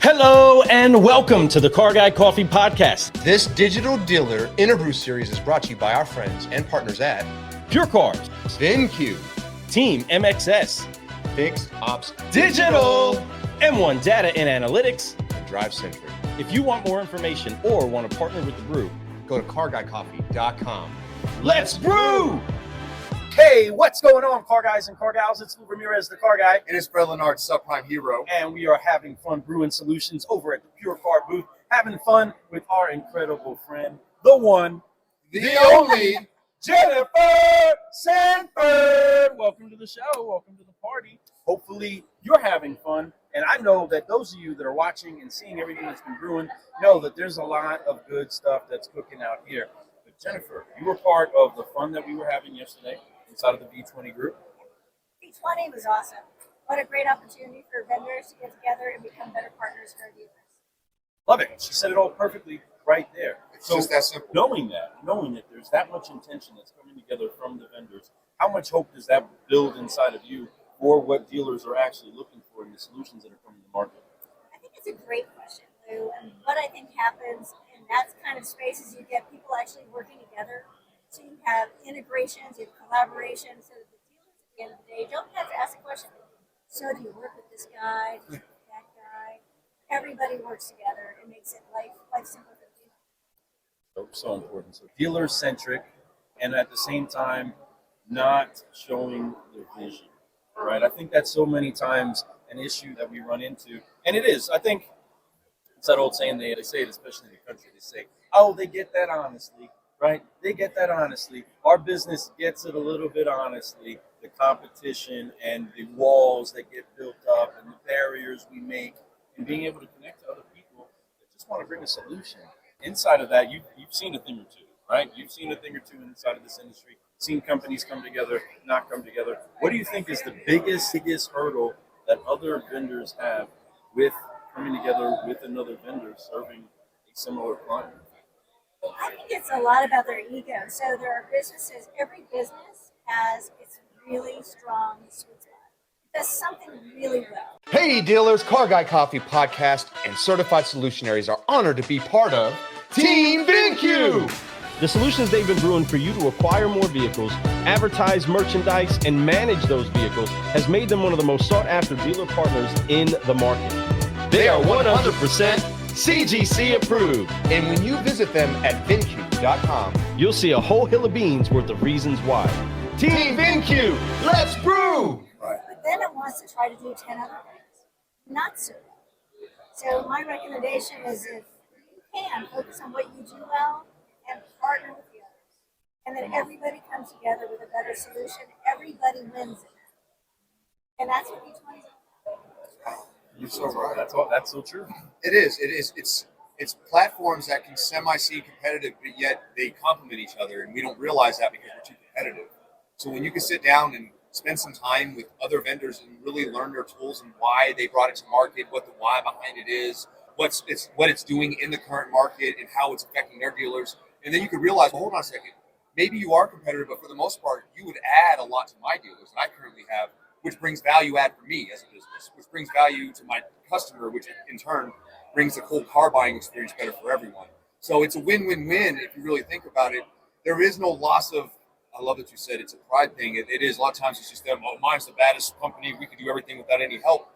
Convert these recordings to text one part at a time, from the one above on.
Hello and welcome to the Car Guy Coffee Podcast. This Digital Dealer Interbrew series is brought to you by our friends and partners at PureCar, VinQ, Team MXS, Fixed Ops Digital, M1 Data and Analytics, and Drive Centric. If you want more information or want to partner with the Brew, Go to carguycoffee.com. let's brew! Hey, what's going on, car guys and car gals? It's Lou Ramirez, the car guy, It is Fred Leonard, subprime hero. and we are having fun brewing solutions over at the PureCar booth, having fun with our incredible friend, the one, The only Jennifer Sanford. Welcome to the show. Welcome to the party. Hopefully, you're having fun. And I know that those of you that are watching and seeing everything that's been brewing know that there's a lot of good stuff that's cooking out here. But Jennifer, you were part of the fun that we were having yesterday inside of the B20 group. B20 was awesome. What a great opportunity for vendors to get together and become better partners for our dealers. Love it. She said it all perfectly right there. It's just that simple. Knowing that there's that much intention that's coming together from the vendors, how much hope does that build inside of you for what dealers are actually looking for in the solutions that are coming to market? I think it's a great question, Lou. And what I think happens in that kind of space is you get people actually working together. So you have integrations, you have collaboration, so that the dealers at the end of the day don't have to ask a question. So do you work with this guy? Do you work with that guy? Everybody works together. It makes it life simpler for the dealer. So important. So dealer centric, and at the same time, not showing the vision. Right? I think that's so many times an issue that we run into, and it is. I think it's that old saying they say it, especially in the country. They say, "Oh, they get that honestly." Right? They get that honestly. Our business gets it a little bit honestly. The competition and the walls that get built up and the barriers we make, and being able to connect to other people that just want to bring a solution. Inside of that, you've seen a thing or two, right? You've seen a thing or two inside of this industry. Seen companies come together, not come together. What do you think is the biggest hurdle that other vendors have with coming together with another vendor serving a similar client? I think it's a lot about their ego. So there are businesses, every business has its really strong sweet spot. It does something really well. Hey dealers, Car Guy Coffee Podcast and Certified Solutionaries are honored to be part of Team VinQ. The solutions they've been brewing for you to acquire more vehicles, advertise merchandise, and manage those vehicles has made them one of the most sought-after dealer partners in the market. They are 100% CGC approved. And when you visit them at VinQ.com, You'll see a whole hill of beans worth of reasons why. Team VinQ, let's brew! But then it wants to try to do 10 other things. Not so well. So my recommendation is if you can, focus on what you do well and partner with the others. And then everybody comes together with a better solution. Everybody wins in that. And that's what B20 is about. You're so right. That's so true. It is. It's platforms that can semi-seem competitive, but yet they complement each other, and we don't realize that because we're too competitive. So when you can sit down and spend some time with other vendors and really learn their tools and why they brought it to market, what the why behind it is, what it's doing in the current market, and how it's affecting their dealers, and then you could realize, well, hold on a second, maybe you are competitive, but for the most part, you would add a lot to my dealers that I currently have, which brings value add for me as a business, which brings value to my customer, which in turn brings the whole car buying experience better for everyone. So it's a win-win-win if you really think about it. There is no loss of, I love that you said it's a pride thing. It is. A lot of times it's just them, oh, mine's the baddest company. We could do everything without any help.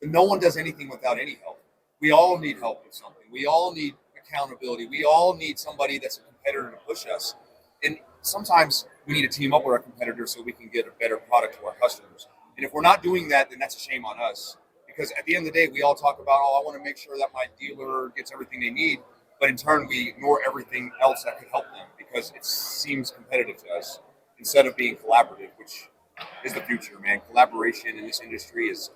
But no one does anything without any help. We all need help with something. We all need accountability. We all need somebody that's a competitor to push us. And sometimes we need to team up with our competitors so we can get a better product to our customers. And if we're not doing that, then that's a shame on us. Because at the end of the day, we all talk about, oh, I want to make sure that my dealer gets everything they need. But in turn, we ignore everything else that could help them because it seems competitive to us instead of being collaborative, which is the future, man. Collaboration in this industry is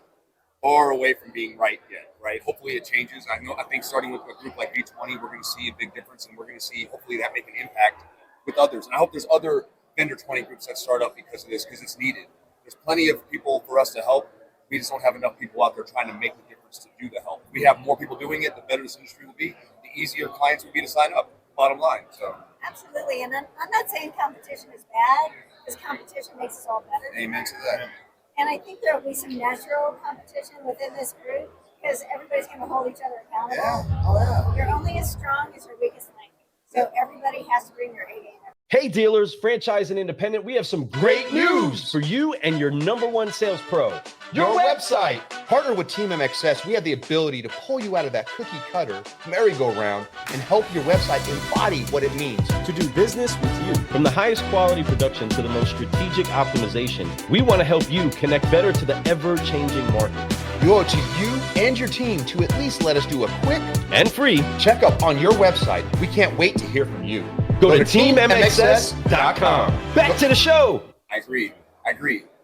far away from being right yet, right? Hopefully it changes. I think starting with a group like B20, we're going to see a big difference, and we're going to see hopefully that make an impact with others. And I hope there's other vendor 20 groups that start up because of this, because it's needed. There's plenty of people for us to help. We just don't have enough people out there trying to make the difference to do the help. If we have more people doing it, the better this industry will be. The easier clients will be to sign up. Bottom line. So Absolutely. And I'm not saying competition is bad, because competition makes us all better. amen to that. And I think there will be some natural competition within this group. because everybody's going to hold each other accountable. Yeah. Oh, yeah. You're only as strong as your weakest link. So everybody has to bring their A game. Hey dealers, franchise and independent, we have some great news for you and your #1 sales pro. Your website. Partner with Team MXS, we have the ability to pull you out of that cookie cutter merry-go-round and help your website embody what it means To do business with you. From the highest quality production to the most strategic optimization, we want to help you connect better to the ever-changing market. We owe it to you and your team to at least let us do a quick And free. checkup on your website. We can't wait to hear from you. Go to teammxs.com. Back to the show. I agree.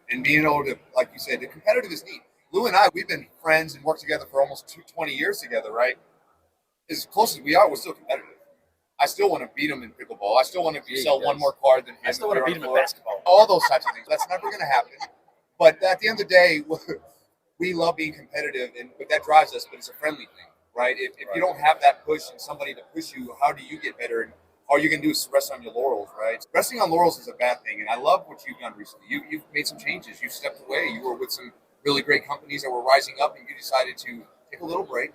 And being able to, like you said, the competitive is neat. Lou and I, we've been friends and worked together for almost 20 years together, right? As close as we are, we're still competitive. I still want to beat him in pickleball. I still want to sell one more card than him. I still want to beat him in basketball. All those types of things. That's never going to happen. But at the end of the day, we love being competitive, but that drives us. But it's a friendly thing, right? If you don't have that push and somebody to push you, how do you get better? And all you can do is rest on your laurels, right? Resting on laurels is a bad thing. And I love what you've done recently. You've made some changes. You've stepped away. You were with some really great companies that were rising up, and you decided to take a little break,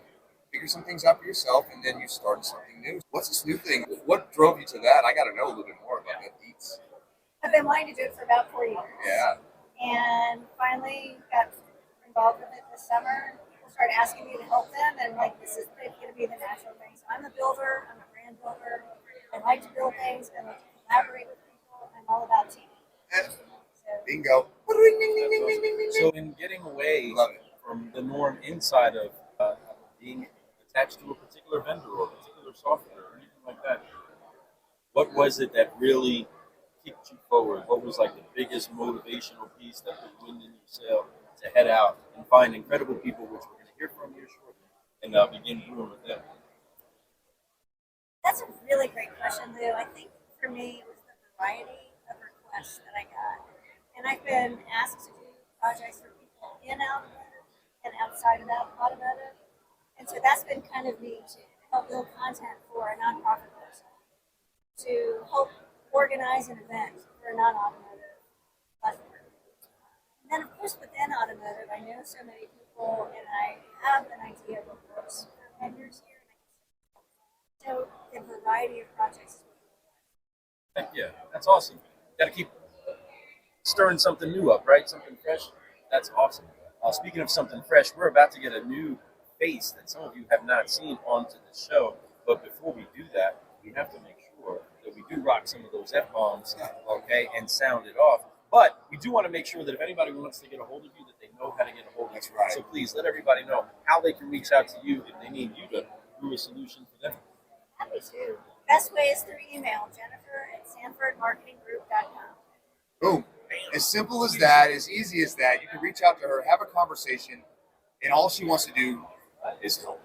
figure some things out for yourself, and then you started something new. What's this new thing? What drove you to that? I got to know a little bit more about that Beats. I've been wanting to do it for about 4 years. Yeah. And finally got involved with it this summer. People started asking me to help them, and like, this is going to be the natural thing. So I'm a builder. I'm a brand builder. I like to build things. I like to collaborate with people. I'm all about teaming. Bingo. So in getting away from the norm inside of being attached to a particular vendor or a particular software or anything like that, what was it that really kicked you forward? What was like the biggest motivational piece that put wind in your sail to head out and find incredible people, which we're going to hear from here shortly, and begin brewing with them? That's a really great question, Lou. I think for me, it was the variety of requests that I got. And I've been asked to do projects for people in automotive and outside of automotive. And so that's been kind of neat to help build content for a nonprofit person, to help organize an event for a non-automotive platform. And then, of course, within automotive, I know so many people, and I have an idea of what works for vendors here. So the variety of projects. Heck yeah, that's awesome. Got to keep stirring something new up, right? Something fresh. That's awesome. Speaking of something fresh, we're about to get a new face that some of you have not seen onto the show. But before we do that, we have to make sure that we do rock some of those F-bombs, okay, and sound it off. But we do want to make sure that if anybody wants to get a hold of you, that they know how to get a hold of you. That's right. So please let everybody know how they can reach out to you if they need you to brew a solution for them. Happy to. Best way is through email, Jennifer@sanfordmarketinggroup.com. Boom. As simple as that, as easy as that. You can reach out to her, have a conversation, and all she wants to do is help.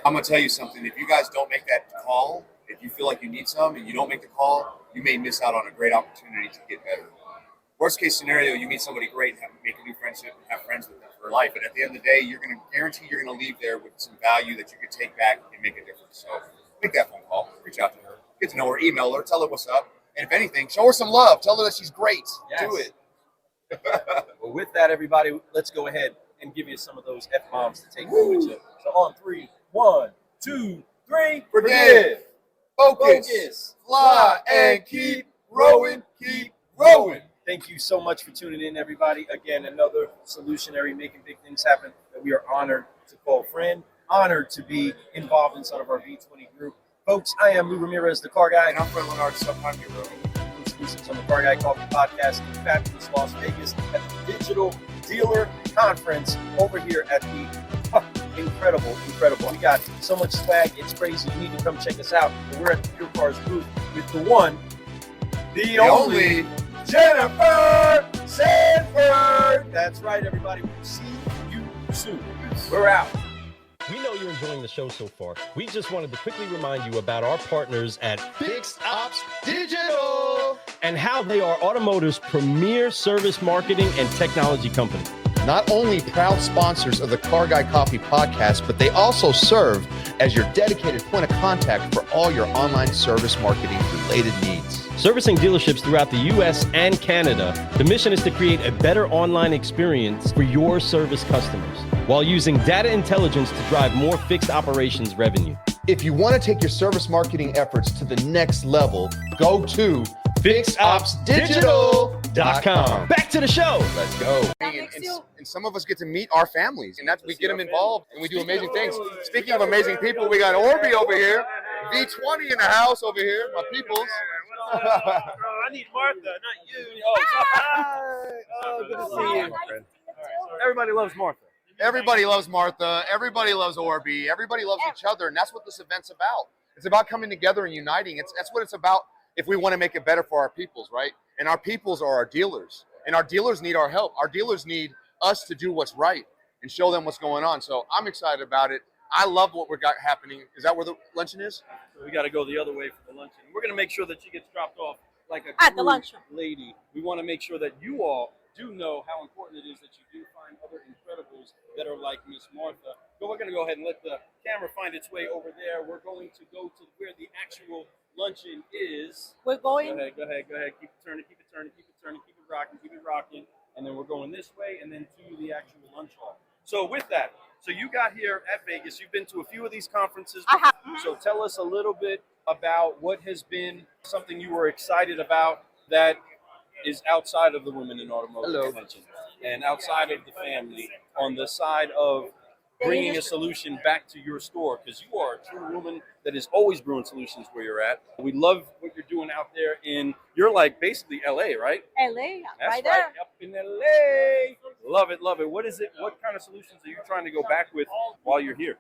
I'm going to tell you something. If you guys don't make that call, if you feel like you need some and you don't make the call, you may miss out on a great opportunity to get better. Worst case scenario, you meet somebody great and make a new friendship and have friends with them for life. But at the end of the day, you're going to guarantee you're going to leave there with some value that you could take back and make a difference. So make that phone call, reach out to her, get to know her, email her, tell her what's up. And if anything, show her some love. Tell her that she's great. Yes. Do it. Well, with that, everybody, let's go ahead and give you some of those F-bombs to take home with you. So on 3, 1, 2, 3, Forgive. Focus. Fly and keep rowing. Keep rowing. Thank you so much for tuning in, everybody. Again, another solutionary making big things happen that we are honored to call friend, honored to be involved inside of our V20 group. Folks, I am Lou Ramirez, the car guy. And I'm Fred Leonard, subprime hero. Exclusives on the Car Guy Coffee Podcast in fabulous Las Vegas at the Digital Dealer Conference over here at the incredible. We got so much swag, it's crazy. You need to come check us out. We're at the PureCar's booth with the one, the only Jennifer Sanford. That's right, everybody. We'll see you soon. We're out. We know you're enjoying the show so far. We just wanted to quickly remind you about our partners at Fixed Ops Digital. and how they are automotive's premier service marketing and technology company. not only proud sponsors of the Car Guy Coffee podcast, but they also serve as your dedicated point of contact for all your online service marketing related needs. Servicing dealerships throughout the U.S. and Canada, the mission is to create a better online experience for your service customers while using data intelligence to drive more fixed operations revenue. If you want to take your service marketing efforts to the next level, go to fixopsdigital.com. Back to the show. Let's go. And some of us get to meet our families, and that's we get them involved, and we do amazing things. Speaking of amazing people, we got Orby over here, V20 in the house over here, my peoples. I need Martha, not you. Oh, good to see you. Everybody loves Martha. Everybody loves Martha. Everybody loves Orby. Everybody loves each other, and that's what this event's about. It's about coming together and uniting. That's what it's about if we want to make it better for our peoples, right? And our peoples are our dealers, and our dealers need our help. Our dealers need us to do what's right and show them what's going on. So I'm excited about it. I love what we got happening. Is that where the luncheon is? So we got to go the other way for the luncheon. We're going to make sure that she gets dropped off like a at the true luncheon lady. We want to make sure that you all do know how important it is that you do find other incredibles that are like Miss Martha. So we're going to go ahead and let the camera find its way over there. We're going to go to where the actual luncheon is. We're going. Go ahead. Keep it turning, keep it rocking. And then we're going this way and then to the actual lunch hall. So with that, so you got here at Vegas. You've been to a few of these conferences. I have. So tell us a little bit about what has been something you were excited about that is outside of the Women in Automotive Convention and outside of the family on the side of bringing a solution back to your store, because you are a true woman that is always brewing solutions where you're at. We love what you're doing out there you're like basically LA, right? LA, That's right there. Up in LA. Love it. What is it? What kind of solutions are you trying to go back with while you're here?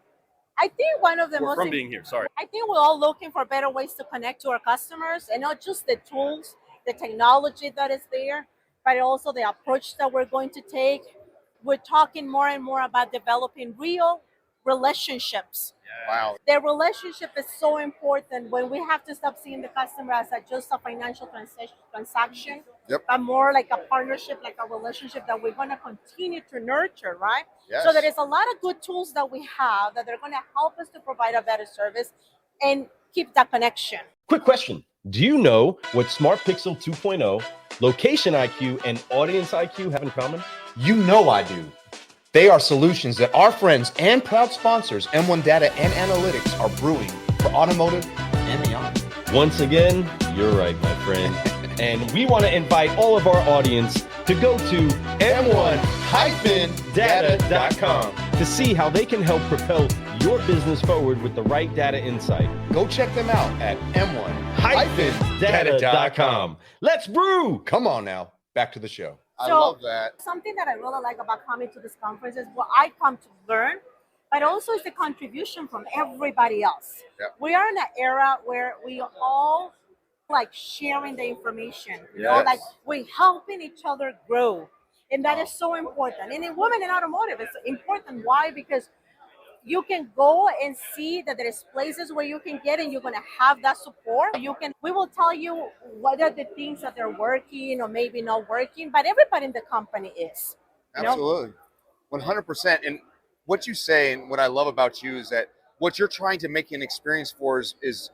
I think one of the Or most. from being here, sorry. I think we're all looking for better ways to connect to our customers, and not just the tools, the technology that is there, but also the approach that we're going to take. We're talking more and more about developing real relationships. Wow. The relationship is so important when we have to stop seeing the customer as just a financial transaction, but more like a partnership, like a relationship that we're going to continue to nurture, right? Yes. So there is a lot of good tools that we have that are going to help us to provide a better service and keep that connection. Quick question. Do you know what Smart Pixel 2.0, Location IQ, and Audience IQ have in common? You know I do. They are solutions that our friends and proud sponsors, M1 Data and Analytics, are brewing for automotive and beyond. Once again, you're right, my friend. And we want to invite all of our audience to go to m1-data.com to see how they can help propel your business forward with the right data insight. Go check them out at m1-data.com. Let's brew! Come on now, back to the show. I So, love that. Something that I really like about coming to this conference is what I come to learn, but also is the contribution from everybody else. Yep. We are in an era where we all like sharing the information, you know, like we're helping each other grow. And that is so important. And in Women in Automotive, it's important. Why? Because you can go and see that there is places where you can get and you're going to have that support. We will tell you what are the things that are working or maybe not working, but everybody in the company is. You know? Absolutely. 100%. And what you say and what I love about you is that what you're trying to make an experience for is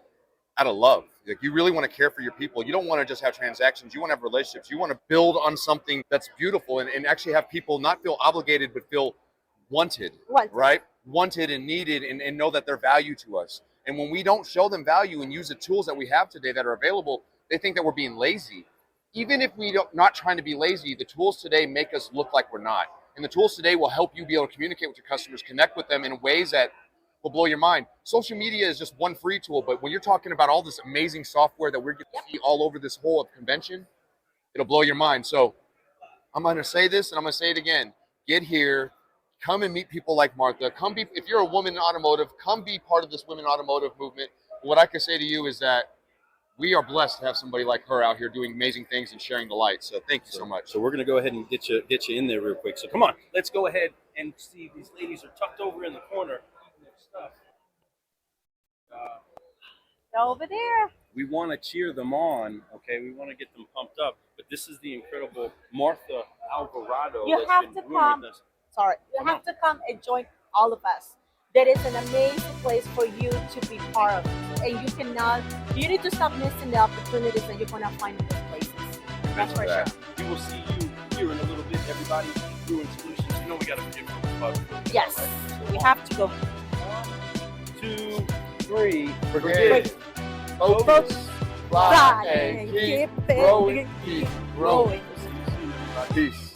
out of love. Like, you really want to care for your people. You don't want to just have transactions. You want to have relationships. You want to build on something that's beautiful and actually have people not feel obligated, but feel wanted, right? Wanted and needed, and know that they're value to us. And when we don't show them value and use the tools that we have today that are available, they think that we're being lazy. Even if we don't, not trying to be lazy, the tools today make us look like we're not. And the tools today will help you be able to communicate with your customers, connect with them in ways that will blow your mind. Social media is just one free tool, but when you're talking about all this amazing software that we're getting to see all over this whole convention, it'll blow your mind. So I'm going to say this and I'm going to say it again. Get here. Come and meet people like Martha. If you're a woman in automotive, come be part of this women automotive movement. What I can say to you is that we are blessed to have somebody like her out here doing amazing things and sharing the light. So thank you so much. So we're going to go ahead and get you in there real quick. So come on, let's go ahead and see. These ladies are tucked over in the corner eating their stuff. They're over there. We want to cheer them on, okay? We want to get them pumped up. But this is the incredible Martha Alvarado. You that's have been to brewing come. with us. Sorry, you have to come and join all of us. There is an amazing place for you to be part of, and you need to stop missing the opportunities that you're gonna find in these places. That's for sure. We will see you here in a little bit, everybody. Brewing Solutions. You know we got to give them a buzz. Yes, Right? you have to go. 1, 2, 3. Forget it. Focus, Focus. Fly. fly, And and keep keep growing. it, Keep growing. growing. Peace.